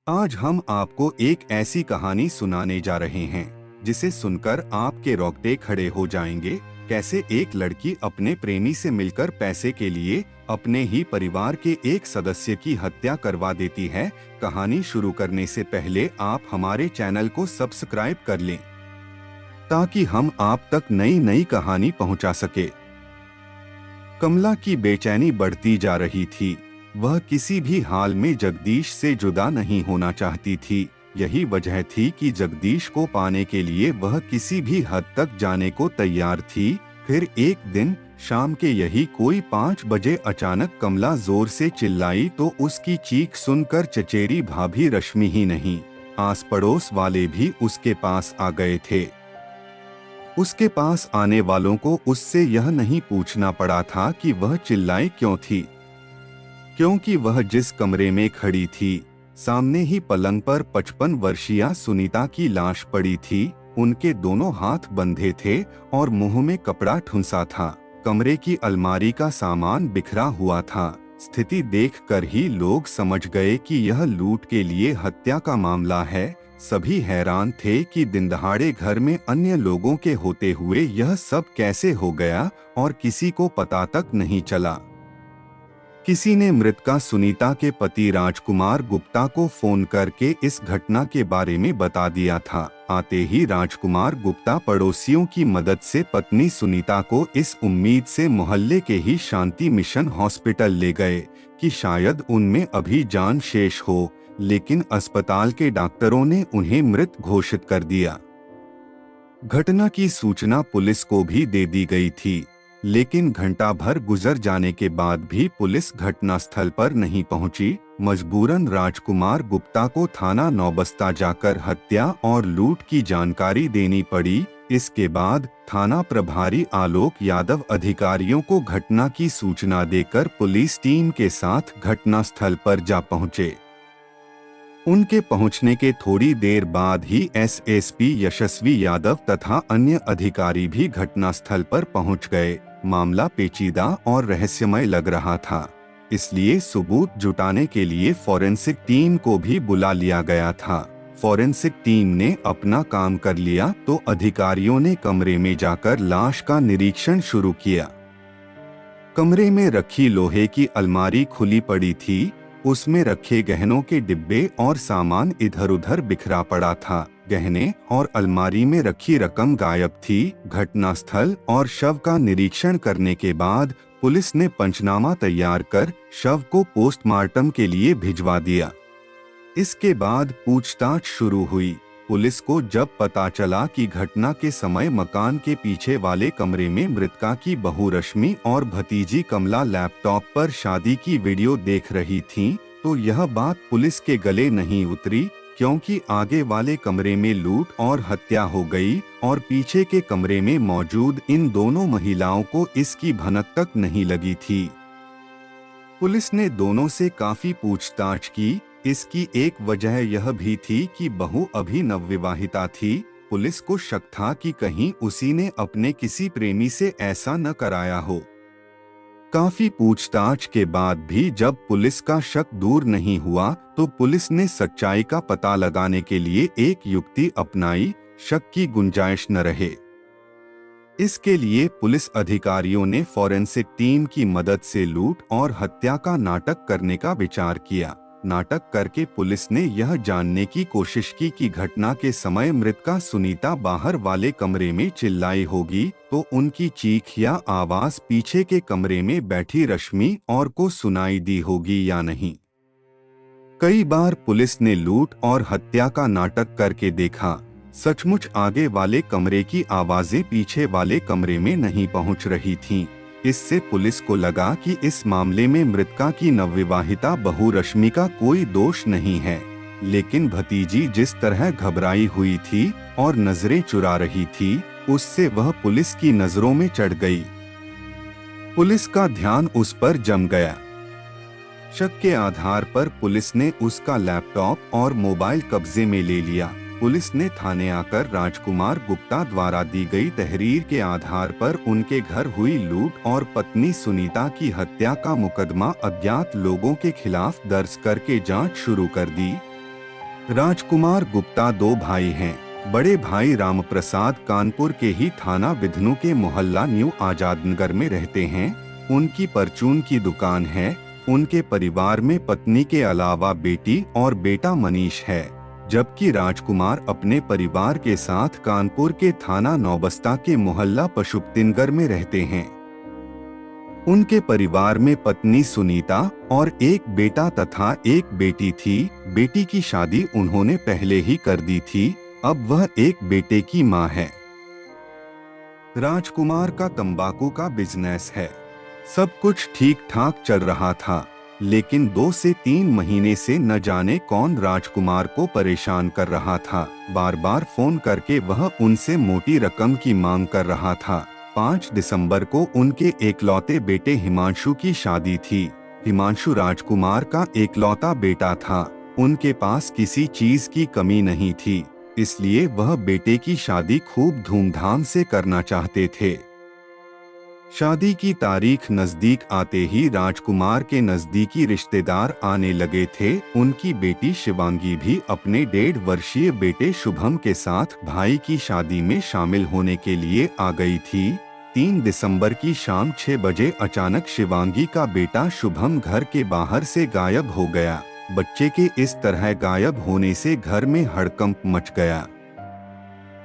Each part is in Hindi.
आज हम आपको एक ऐसी कहानी सुनाने जा रहे हैं जिसे सुनकर आपके रोंगटे खड़े हो जाएंगे। कैसे एक लड़की अपने प्रेमी से मिलकर पैसे के लिए अपने ही परिवार के एक सदस्य की हत्या करवा देती है। कहानी शुरू करने से पहले आप हमारे चैनल को सब्सक्राइब कर लें ताकि हम आप तक नई नई कहानी पहुंचा सके। कमला की बेचैनी बढ़ती जा रही थी। वह किसी भी हाल में जगदीश से जुदा नहीं होना चाहती थी। यही वजह थी कि जगदीश को पाने के लिए वह किसी भी हद तक जाने को तैयार थी। फिर एक दिन शाम के यही कोई 5 बजे अचानक कमला जोर से चिल्लाई तो उसकी चीख सुनकर चचेरी भाभी रश्मि ही नहीं, आस पड़ोस वाले भी उसके पास आ गए थे। उसके पास आने वालों को उससे यह नहीं पूछना पड़ा था कि वह चिल्लाई क्यों थी, क्योंकि वह जिस कमरे में खड़ी थी सामने ही पलंग पर 55 वर्षीय सुनीता की लाश पड़ी थी। उनके दोनों हाथ बंधे थे और मुंह में कपड़ा ठुंसा था। कमरे की अलमारी का सामान बिखरा हुआ था। स्थिति देखकर ही लोग समझ गए कि यह लूट के लिए हत्या का मामला है। सभी हैरान थे कि दिनदहाड़े घर में अन्य लोगों के होते हुए यह सब कैसे हो गया और किसी को पता तक नहीं चला। किसी ने मृतका सुनीता के पति राजकुमार गुप्ता को फोन करके इस घटना के बारे में बता दिया था। आते ही राजकुमार गुप्ता पड़ोसियों की मदद से पत्नी सुनीता को इस उम्मीद से मोहल्ले के ही शांति मिशन हॉस्पिटल ले गए कि शायद उनमें अभी जान शेष हो, लेकिन अस्पताल के डॉक्टरों ने उन्हें मृत घोषित कर दिया। घटना की सूचना पुलिस को भी दे दी गई थी, लेकिन घंटा भर गुजर जाने के बाद भी पुलिस घटनास्थल पर नहीं पहुंची। मजबूरन राजकुमार गुप्ता को थाना नौबस्ता जाकर हत्या और लूट की जानकारी देनी पड़ी। इसके बाद थाना प्रभारी आलोक यादव अधिकारियों को घटना की सूचना देकर पुलिस टीम के साथ घटनास्थल पर जा पहुंचे। उनके पहुंचने के थोड़ी देर बाद ही एसएसपी यशस्वी यादव तथा अन्य अधिकारी भी घटनास्थल पर पहुंच गए। मामला पेचीदा और रहस्यमय लग रहा था, इसलिए सबूत जुटाने के लिए फॉरेंसिक टीम को भी बुला लिया गया था। फॉरेंसिक टीम ने अपना काम कर लिया तो अधिकारियों ने कमरे में जाकर लाश का निरीक्षण शुरू किया। कमरे में रखी लोहे की अलमारी खुली पड़ी थी। उसमें रखे गहनों के डिब्बे और सामान इधर-उधर बिखरा पड़ा था। गहने और अलमारी में रखी रकम गायब थी। घटनास्थल और शव का निरीक्षण करने के बाद पुलिस ने पंचनामा तैयार कर शव को पोस्टमार्टम के लिए भिजवा दिया। इसके बाद पूछताछ शुरू हुई। पुलिस को जब पता चला कि घटना के समय मकान के पीछे वाले कमरे में मृतका की बहू रश्मि और भतीजी कमला लैपटॉप पर शादी की वीडियो देख रही थीं, तो यह बात पुलिस के गले नहीं उतरी, क्योंकि आगे वाले कमरे में लूट और हत्या हो गई और पीछे के कमरे में मौजूद इन दोनों महिलाओं को इसकी भनक तक नहीं लगी थी। पुलिस ने दोनों से काफी पूछताछ की। इसकी एक वजह यह भी थी कि बहू अभी नवविवाहिता थी। पुलिस को शक था कि कहीं उसी ने अपने किसी प्रेमी से ऐसा न कराया हो। काफी पूछताछ के बाद भी जब पुलिस का शक दूर नहीं हुआ तो पुलिस ने सच्चाई का पता लगाने के लिए एक युक्ति अपनाई, शक की गुंजाइश न रहे। इसके लिए पुलिस अधिकारियों ने फॉरेंसिक टीम की मदद से लूट और हत्या का नाटक करने का विचार किया। नाटक करके पुलिस ने यह जानने की कोशिश की कि घटना के समय मृतका सुनीता बाहर वाले कमरे में चिल्लाई होगी तो उनकी चीख या आवाज पीछे के कमरे में बैठी रश्मि और को सुनाई दी होगी या नहीं। कई बार पुलिस ने लूट और हत्या का नाटक करके देखा, सचमुच आगे वाले कमरे की आवाजें पीछे वाले कमरे में नहीं पहुंच रही थीं। इससे पुलिस को लगा कि इस मामले में मृतका की नवविवाहिता बहू रश्मि का कोई दोष नहीं है, लेकिन भतीजी जिस तरह घबराई हुई थी और नजरें चुरा रही थी, उससे वह पुलिस की नजरों में चढ़ गई। पुलिस का ध्यान उस पर जम गया। शक के आधार पर पुलिस ने उसका लैपटॉप और मोबाइल कब्जे में ले लिया। पुलिस ने थाने आकर राजकुमार गुप्ता द्वारा दी गई तहरीर के आधार पर उनके घर हुई लूट और पत्नी सुनीता की हत्या का मुकदमा अज्ञात लोगों के खिलाफ दर्ज करके जांच शुरू कर दी। राजकुमार गुप्ता दो भाई हैं। बड़े भाई रामप्रसाद कानपुर के ही थाना विधनु के मोहल्ला न्यू आजादनगर में रहते हैं। उनकी परचून की दुकान है। उनके परिवार में पत्नी के अलावा बेटी और बेटा मनीष है, जबकि राजकुमार अपने परिवार के साथ कानपुर के थाना नौबस्ता के मोहल्ला पशुपतिनगर में रहते हैं। उनके परिवार में पत्नी सुनीता और एक बेटा तथा एक बेटी थी। बेटी की शादी उन्होंने पहले ही कर दी थी। अब वह एक बेटे की मां है। राजकुमार का तंबाकू का बिजनेस है। सब कुछ ठीक ठाक चल रहा था, लेकिन 2 से 3 महीने से न जाने कौन राजकुमार को परेशान कर रहा था। बार बार फोन करके वह उनसे मोटी रकम की मांग कर रहा था। 5 दिसंबर को उनके एकलौते बेटे हिमांशु की शादी थी। हिमांशु राजकुमार का एकलौता बेटा था। उनके पास किसी चीज की कमी नहीं थी, इसलिए वह बेटे की शादी खूब धूमधाम से करना चाहते थे। शादी की तारीख नजदीक आते ही राजकुमार के नजदीकी रिश्तेदार आने लगे थे। उनकी बेटी शिवांगी भी अपने 1.5 वर्षीय बेटे शुभम के साथ भाई की शादी में शामिल होने के लिए आ गई थी। 3 दिसंबर की शाम 6 बजे अचानक शिवांगी का बेटा शुभम घर के बाहर से गायब हो गया। बच्चे के इस तरह गायब होने से घर में हड़कंप मच गया।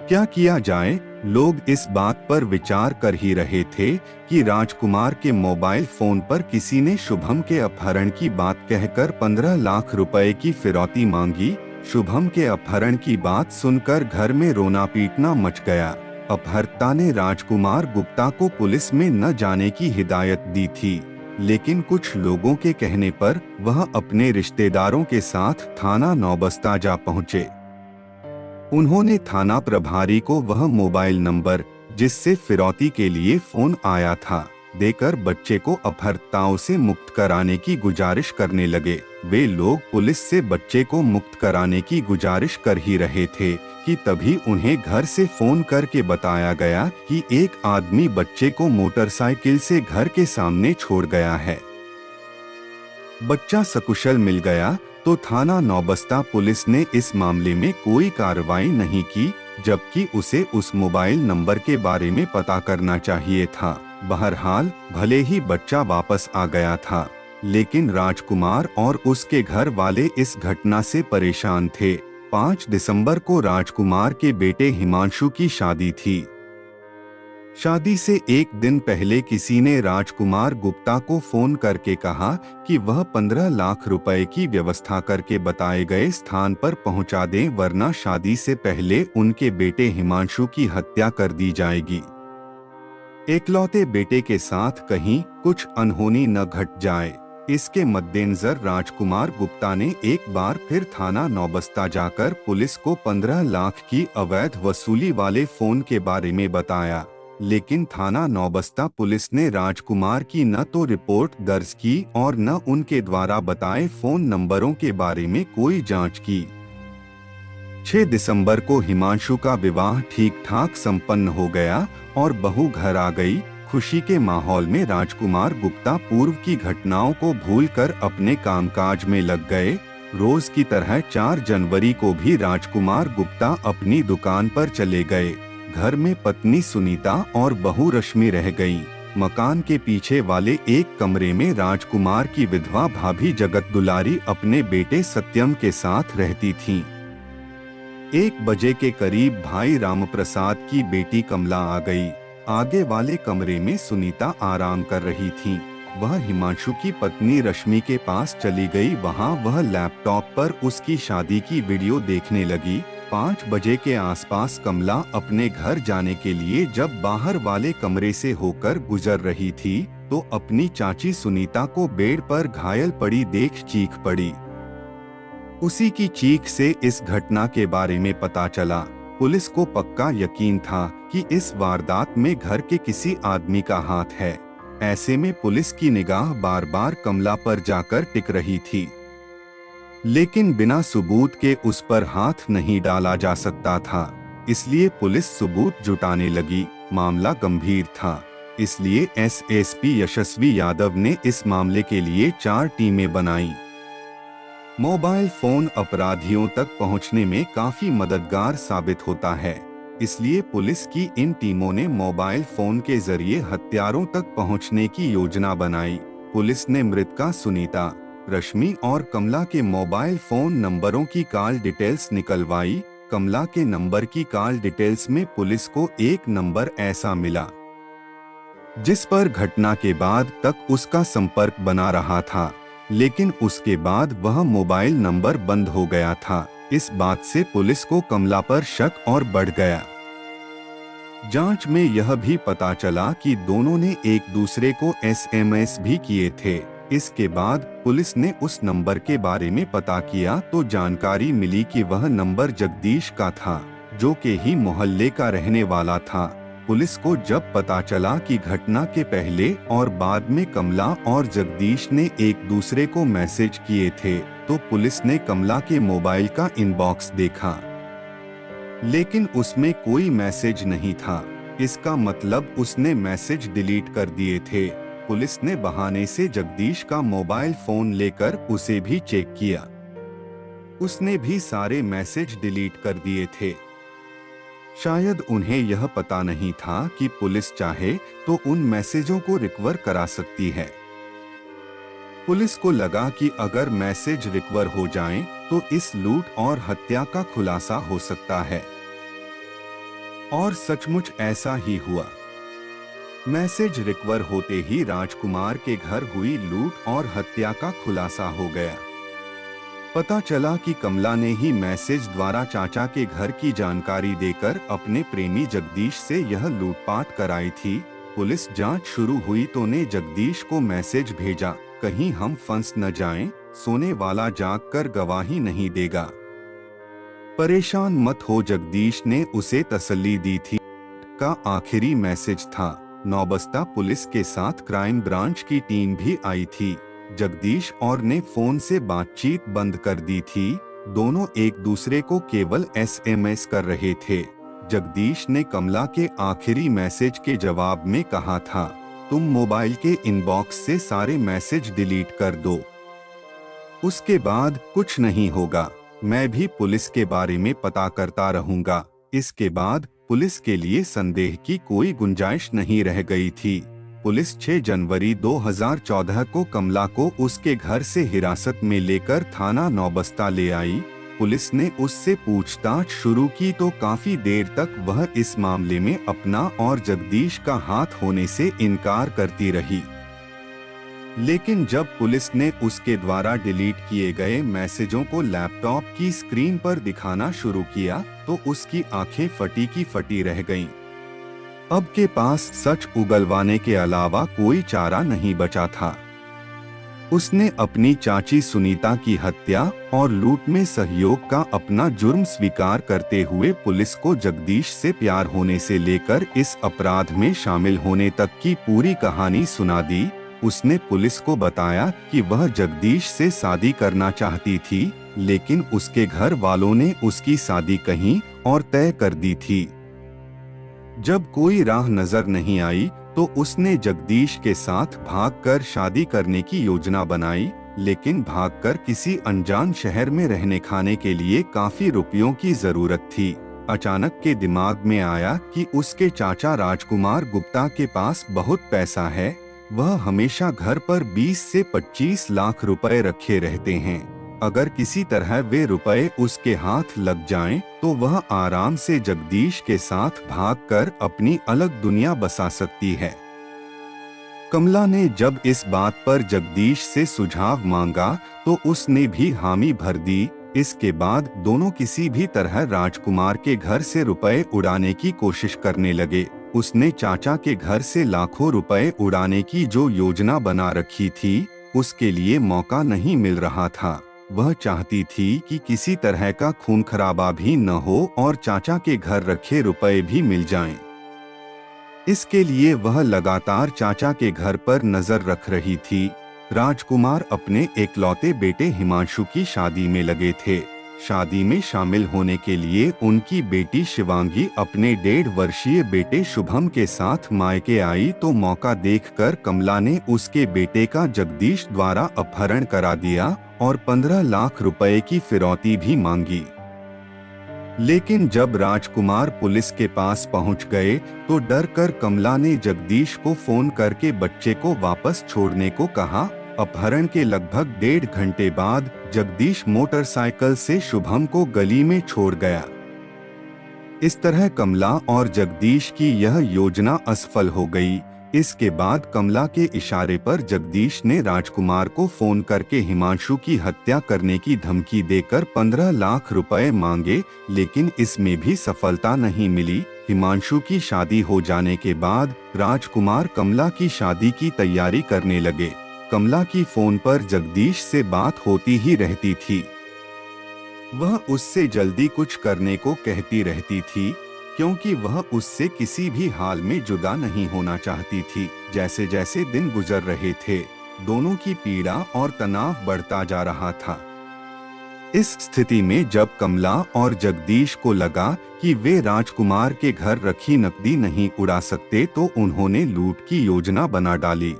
क्या किया जाए? लोग इस बात पर विचार कर ही रहे थे कि राजकुमार के मोबाइल फोन पर किसी ने शुभम के अपहरण की बात कहकर 15 लाख रुपए की फिरौती मांगी। शुभम के अपहरण की बात सुनकर घर में रोना पीटना मच गया। अपहर्ता ने राजकुमार गुप्ता को पुलिस में न जाने की हिदायत दी थी, लेकिन कुछ लोगों के कहने पर वह अपने रिश्तेदारों के साथ थाना नौबस्ता जा पहुंचे। उन्होंने थाना प्रभारी को वह मोबाइल नंबर जिससे फिरौती के लिए फोन आया था देकर बच्चे को अपहर्ताओं से मुक्त कराने की गुजारिश करने लगे। वे लोग पुलिस से बच्चे को मुक्त कराने की गुजारिश कर ही रहे थे कि तभी उन्हें घर से फोन करके बताया गया कि एक आदमी बच्चे को मोटरसाइकिल से घर के सामने छोड़ गया है। बच्चा सकुशल मिल गया तो थाना नौबस्ता पुलिस ने इस मामले में कोई कार्रवाई नहीं की, जबकि उसे उस मोबाइल नंबर के बारे में पता करना चाहिए था। बहरहाल भले ही बच्चा वापस आ गया था, लेकिन राजकुमार और उसके घर वाले इस घटना से परेशान थे। 5 दिसंबर को राजकुमार के बेटे हिमांशु की शादी थी। शादी से एक दिन पहले किसी ने राजकुमार गुप्ता को फोन करके कहा कि वह 15 लाख रुपए की व्यवस्था करके बताए गए स्थान पर पहुंचा दें, वरना शादी से पहले उनके बेटे हिमांशु की हत्या कर दी जाएगी। एकलौते बेटे के साथ कहीं कुछ अनहोनी न घट जाए, इसके मद्देनजर राजकुमार गुप्ता ने एक बार फिर थाना नौबस्ता जाकर पुलिस को 15 लाख की अवैध वसूली वाले फोन के बारे में बताया, लेकिन थाना नौबस्ता पुलिस ने राजकुमार की न तो रिपोर्ट दर्ज की और न उनके द्वारा बताए फोन नंबरों के बारे में कोई जांच की। 6 दिसंबर को हिमांशु का विवाह ठीक ठाक संपन्न हो गया और बहू घर आ गई। खुशी के माहौल में राजकुमार गुप्ता पूर्व की घटनाओं को भूलकर अपने कामकाज में लग गए। रोज की तरह 4 जनवरी को भी राजकुमार गुप्ता अपनी दुकान पर चले गए। घर में पत्नी सुनीता और बहू रश्मि रह गईं। मकान के पीछे वाले एक कमरे में राजकुमार की विधवा भाभी जगत दुलारी अपने बेटे सत्यम के साथ रहती थीं। 1 बजे के करीब भाई रामप्रसाद की बेटी कमला आ गई। आगे वाले कमरे में सुनीता आराम कर रही थी। वह हिमांशु की पत्नी रश्मि के पास चली गई। वहां वह लैपटॉप पर उसकी शादी की वीडियो देखने लगी। 5 बजे के आसपास कमला अपने घर जाने के लिए जब बाहर वाले कमरे से होकर गुजर रही थी तो अपनी चाची सुनीता को बेड पर घायल पड़ी देख चीख पड़ी। उसी की चीख से इस घटना के बारे में पता चला। पुलिस को पक्का यकीन था कि इस वारदात में घर के किसी आदमी का हाथ है। ऐसे में पुलिस की निगाह बार बार कमला पर जाकर टिक रही थी, लेकिन बिना सबूत के उस पर हाथ नहीं डाला जा सकता था, इसलिए पुलिस सबूत जुटाने लगी। मामला गंभीर था, इसलिए एसएसपी यशस्वी यादव ने इस मामले के लिए 4 टीमें बनाई। मोबाइल फोन अपराधियों तक पहुंचने में काफी मददगार साबित होता है। इसलिए पुलिस की इन टीमों ने मोबाइल फोन के जरिए हत्यारों तक पहुंचने की योजना बनाई। पुलिस ने मृतका सुनीता, रश्मि और कमला के मोबाइल फोन नंबरों की कॉल डिटेल्स निकलवाई। कमला के नंबर की कॉल डिटेल्स में पुलिस को एक नंबर ऐसा मिला जिस पर घटना के बाद तक उसका संपर्क बना रहा था, लेकिन उसके बाद वह मोबाइल नंबर बंद हो गया था। इस बात से पुलिस को कमला पर शक और बढ़ गया। जांच में यह भी पता चला कि दोनों ने एक दूसरे को एसएमएस भी किए थे। इसके बाद पुलिस ने उस नंबर के बारे में पता किया तो जानकारी मिली कि वह नंबर जगदीश का था, जो के ही मोहल्ले का रहने वाला था। पुलिस को जब पता चला कि घटना के पहले और बाद में कमला और जगदीश ने एक दूसरे को मैसेज किए थे, तो पुलिस ने कमला के मोबाइल का इनबॉक्स देखा, लेकिन उसमें कोई मैसेज नहीं था। इसका मतलब उसने मैसेज डिलीट कर दिए थे। पुलिस ने बहाने से जगदीश का मोबाइल फोन लेकर उसे भी चेक किया। उसने भी सारे मैसेज डिलीट कर दिए थे। शायद उन्हें यह पता नहीं था कि पुलिस चाहे तो उन मैसेजों को रिकवर करा सकती है। पुलिस को लगा कि अगर मैसेज रिकवर हो जाएं, तो इस लूट और हत्या का खुलासा हो सकता है। और सचमुच ऐसा ही हुआ। मैसेज रिकवर होते ही राजकुमार के घर हुई लूट और हत्या का खुलासा हो गया। पता चला कि कमला ने ही मैसेज द्वारा चाचा के घर की जानकारी देकर अपने प्रेमी जगदीश से यह लूटपाट कराई थी। पुलिस जांच शुरू हुई तो ने जगदीश को मैसेज भेजा, कहीं हम फंस न जाएं, सोने वाला जाग कर गवाही नहीं देगा। परेशान मत हो, जगदीश ने उसे तसल्ली दी थी। का आखिरी मैसेज था। नौबस्ता पुलिस के साथ क्राइम ब्रांच की टीम भी आई थी। जगदीश और ने फोन से बातचीत बंद कर दी थी। दोनों एक दूसरे को केवल एसएमएस कर रहे थे। जगदीश ने कमला के आखिरी मैसेज के जवाब में कहा था, तुम मोबाइल के इनबॉक्स से सारे मैसेज डिलीट कर दो, उसके बाद कुछ नहीं होगा। मैं भी पुलिस के बारे में पता करता रहूंगा। इसके बाद पुलिस के लिए संदेह की कोई गुंजाइश नहीं रह गई थी। पुलिस 6 जनवरी 2014 को कमला को उसके घर से हिरासत में लेकर थाना नौबस्ता ले आई। पुलिस ने उससे पूछताछ शुरू की तो काफी देर तक वह इस मामले में अपना और जगदीश का हाथ होने से इनकार करती रही। लेकिन जब पुलिस ने उसके द्वारा डिलीट किए गए मैसेजों को लैपटॉप की स्क्रीन पर दिखाना शुरू किया तो उसकी आंखें फटी की फटी रह गईं। अब के पास सच उगलवाने के अलावा कोई चारा नहीं बचा था। उसने अपनी चाची सुनीता की हत्या और लूट में सहयोग का अपना जुर्म स्वीकार करते हुए पुलिस को जगदीश से प्यार होने से लेकर इस अपराध में शामिल होने तक की पूरी कहानी सुना दी। उसने पुलिस को बताया कि वह जगदीश से शादी करना चाहती थी, लेकिन उसके घर वालों ने उसकी शादी कहीं और तय कर दी थी। जब कोई राह नजर नहीं आई तो उसने जगदीश के साथ भागकर शादी करने की योजना बनाई, लेकिन भागकर किसी अनजान शहर में रहने खाने के लिए काफी रुपयों की जरूरत थी। अचानक के दिमाग में आया कि उसके चाचा राजकुमार गुप्ता के पास बहुत पैसा है। वह हमेशा घर पर 20 से 25 लाख रुपए रखे रहते हैं। अगर किसी तरह वे रुपए उसके हाथ लग जाएं, तो वह आराम से जगदीश के साथ भागकर अपनी अलग दुनिया बसा सकती है। कमला ने जब इस बात पर जगदीश से सुझाव मांगा तो उसने भी हामी भर दी। इसके बाद दोनों किसी भी तरह राजकुमार के घर से रुपए उड़ाने की कोशिश करने लगे। उसने चाचा के घर से लाखों रुपए उड़ाने की जो योजना बना रखी थी, उसके लिए मौका नहीं मिल रहा था। वह चाहती थी कि किसी तरह का खून खराबा भी न हो और चाचा के घर रखे रुपए भी मिल जाएं। इसके लिए वह लगातार चाचा के घर पर नजर रख रही थी। राजकुमार अपने एकलौते बेटे हिमांशु की शादी में लगे थे। शादी में शामिल होने के लिए उनकी बेटी शिवांगी अपने 1.5 वर्षीय बेटे शुभम के साथ मायके आई तो मौका देखकर कमला ने उसके बेटे का जगदीश द्वारा अपहरण करा दिया और 15 लाख रुपए की फिरौती भी मांगी। लेकिन जब राजकुमार पुलिस के पास पहुंच गए तो डर कर कमला ने जगदीश को फोन करके बच्चे को वापस छोड़ने को कहा। अपहरण के लगभग 1.5 घंटे बाद जगदीश मोटरसाइकिल से शुभम को गली में छोड़ गया। इस तरह कमला और जगदीश की यह योजना असफल हो गई। इसके बाद कमला के इशारे पर जगदीश ने राजकुमार को फोन करके हिमांशु की हत्या करने की धमकी देकर 15 लाख रुपए मांगे, लेकिन इसमें भी सफलता नहीं मिली। हिमांशु की शादी हो जाने के बाद राजकुमार कमला की शादी की तैयारी करने लगे। कमला की फोन पर जगदीश से बात होती ही रहती थी। वह उससे जल्दी कुछ करने को कहती रहती थी, क्योंकि वह उससे किसी भी हाल में जुदा नहीं होना चाहती थी। जैसे जैसे दिन गुजर रहे थे, दोनों की पीड़ा और तनाव बढ़ता जा रहा था। इस स्थिति में जब कमला और जगदीश को लगा कि वे राजकुमार के घर रखी नकदी नहीं उड़ा सकते, तो उन्होंने लूट की योजना बना डाली।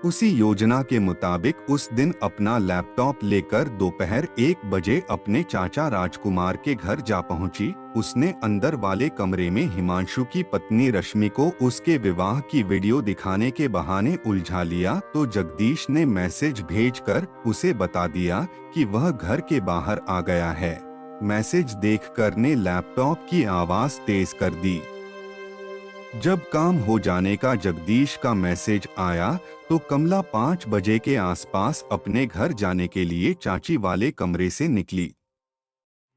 उसी योजना के मुताबिक उस दिन अपना लैपटॉप लेकर दोपहर 1 बजे अपने चाचा राजकुमार के घर जा पहुंची। उसने अंदर वाले कमरे में हिमांशु की पत्नी रश्मि को उसके विवाह की वीडियो दिखाने के बहाने उलझा लिया, तो जगदीश ने मैसेज भेजकर उसे बता दिया कि वह घर के बाहर आ गया है। मैसेज देखकर ने लैपटॉप की आवाज तेज कर दी। जब काम हो जाने का जगदीश का मैसेज आया तो कमला 5 बजे के आसपास अपने घर जाने के लिए चाची वाले कमरे से निकली।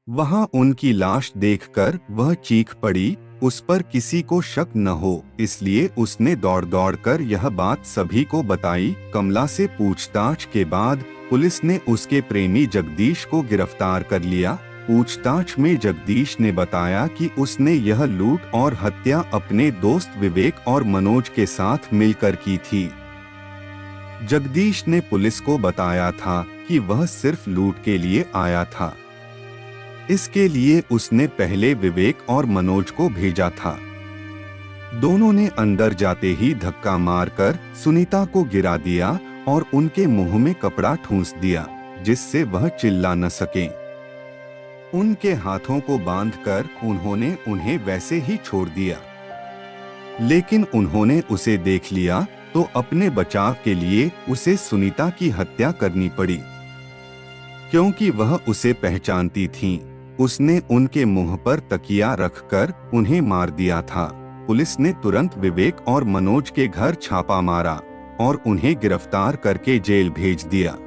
वहां उनकी लाश देखकर वह चीख पड़ी। उस पर किसी को शक न हो, इसलिए उसने दौड़ दौड़ कर यह बात सभी को बताई। कमला से पूछताछ के बाद पुलिस ने उसके प्रेमी जगदीश को गिरफ्तार कर लिया। पूछताछ में जगदीश ने बताया कि उसने यह लूट और हत्या अपने दोस्त विवेक और मनोज के साथ मिलकर की थी। जगदीश ने पुलिस को बताया था कि वह सिर्फ लूट के लिए आया था। इसके लिए उसने पहले विवेक और मनोज को भेजा था। दोनों ने अंदर जाते ही धक्का मारकर सुनीता को गिरा दिया और उनके मुंह में कपड़ा ठूंस दिया, जिससे वह चिल्ला न सके। उनके हाथों को बांधकर उन्होंने उन्हें वैसे ही छोड़ दिया। लेकिन उन्होंने उसे देख लिया तो अपने बचाव के लिए उसे सुनीता की हत्या करनी पड़ी। क्योंकि वह उसे पहचानती थी, उसने उनके मुंह पर तकिया रखकर उन्हें मार दिया था। पुलिस ने तुरंत विवेक और मनोज के घर छापा मारा और उन्हें गिरफ्तार करके जेल भेज दिया।